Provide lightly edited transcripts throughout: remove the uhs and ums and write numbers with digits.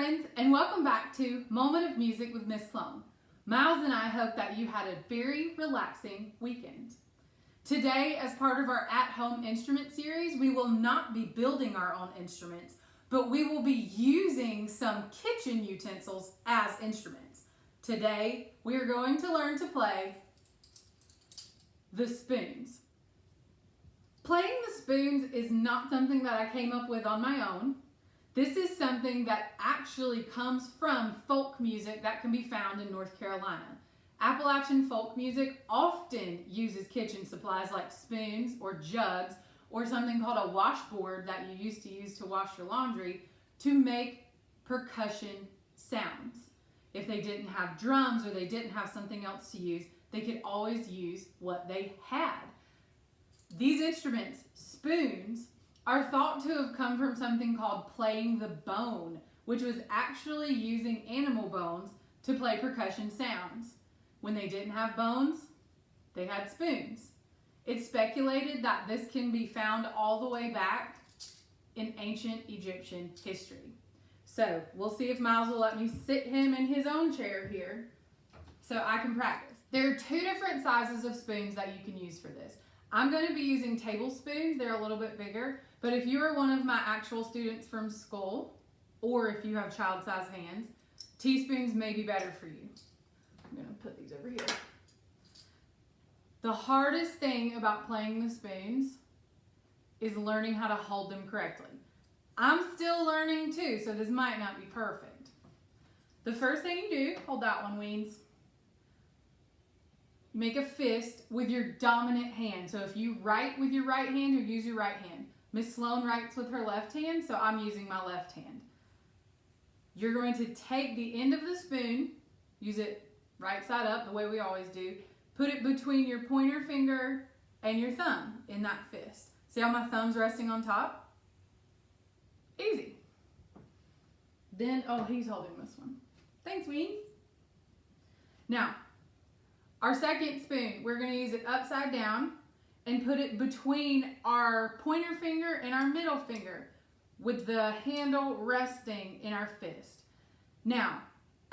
friends, and welcome back to Moment of Music with Miss Sloan. Miles and I hope that you had a very relaxing weekend. Today, as part of our at-home instrument series, we will not be building our own instruments, but we will be using some kitchen utensils as instruments. Today, we are going to learn to play the spoons. Playing the spoons is not something that I came up with on my own. This is something that actually comes from folk music that can be found in North Carolina. Appalachian folk music often uses kitchen supplies like spoons or jugs or something called a washboard that you used to use to wash your laundry to make percussion sounds. If they didn't have drums or they didn't have something else to use, they could always use what they had. These instruments, spoons, are thought to have come from something called playing the bone, which was actually using animal bones to play percussion sounds. When they didn't have bones, they had spoons. It's speculated that this can be found all the way back in ancient Egyptian history. So we'll see if Miles will let me sit him in his own chair here so I can practice. There are two different sizes of spoons that you can use for this. I'm going to be using tablespoons. They're a little bit bigger, but if you are one of my actual students from school, or if you have child-sized hands, teaspoons may be better for you. I'm going to put these over here. The hardest thing about playing the spoons is learning how to hold them correctly. I'm still learning too, so this might not be perfect. The first thing you do, hold that one, Weens. Make a fist with your dominant hand. So if you write with your right hand, you use your right hand. Miss Sloan writes with her left hand, so I'm using my left hand. You're going to take the end of the spoon, use it right side up the way we always do, put it between your pointer finger and your thumb in that fist. See how my thumb's resting on top? Easy. Then, oh, he's holding this one. Thanks, Weens. Now, our second spoon, we're going to use it upside down and put it between our pointer finger and our middle finger with the handle resting in our fist. Now,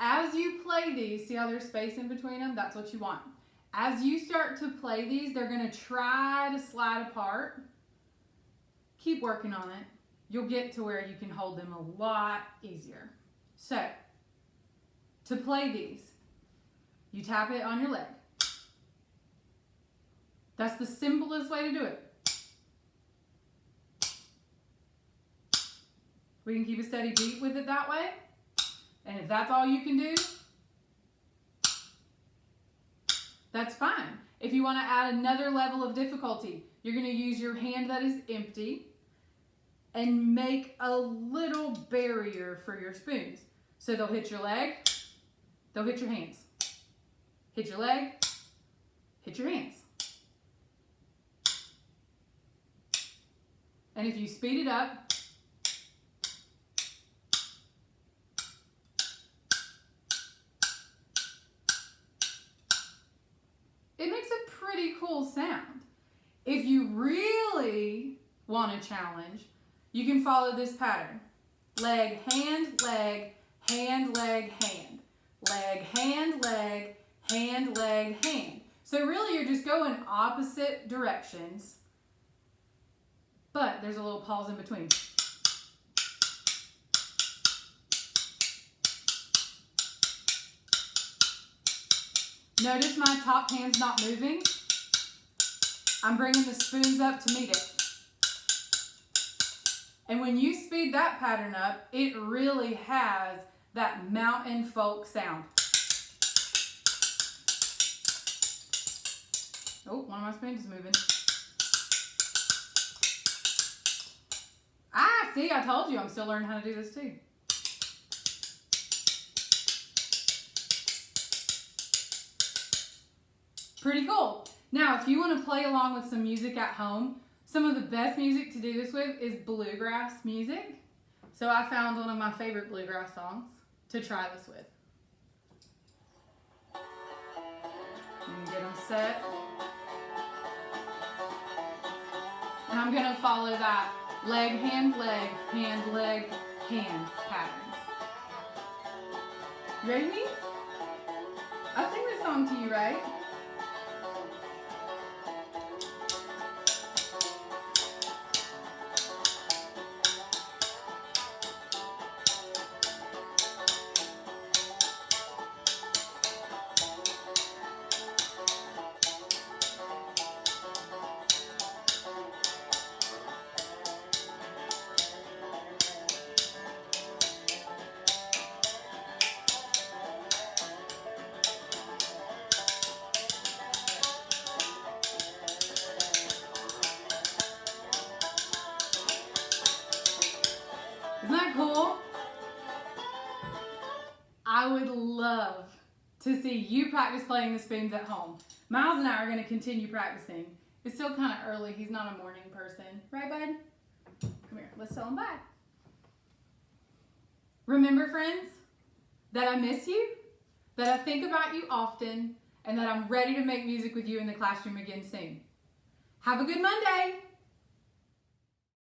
as you play these, see how there's space in between them? That's what you want. As you start to play these, they're going to try to slide apart. Keep working on it. You'll get to where you can hold them a lot easier. So, to play these, you tap it on your leg. That's the simplest way to do it. We can keep a steady beat with it that way. And if that's all you can do, that's fine. If you want to add another level of difficulty, you're going to use your hand that is empty and make a little barrier for your spoons. So they'll hit your leg, they'll hit your hands. Hit your leg, hit your hands. And if you speed it up, it makes a pretty cool sound. If you really want a challenge, you can follow this pattern. Leg, hand, leg, hand, leg, hand. Leg, hand, leg, hand, leg, hand. So really you're just going opposite directions, but there's a little pause in between. Notice my top hand's not moving. I'm bringing the spoons up to meet it. And when you speed that pattern up, it really has that mountain folk sound. Oh, one of my spoons is moving. Ah, see, I told you I'm still learning how to do this too. Pretty cool. Now, if you want to play along with some music at home, some of the best music to do this with is bluegrass music. So I found one of my favorite bluegrass songs to try this with. You can get them set. And I'm going to follow that leg, hand, hand pattern. You ready, Meeks? I sing this song to you, right? Isn't that cool? I would love to see you practice playing the spoons at home. Miles and I are going to continue practicing. It's still kind of early. He's not a morning person. Right, bud? Come here. Let's tell him bye. Remember, friends, that I miss you, that I think about you often, and that I'm ready to make music with you in the classroom again soon. Have a good Monday.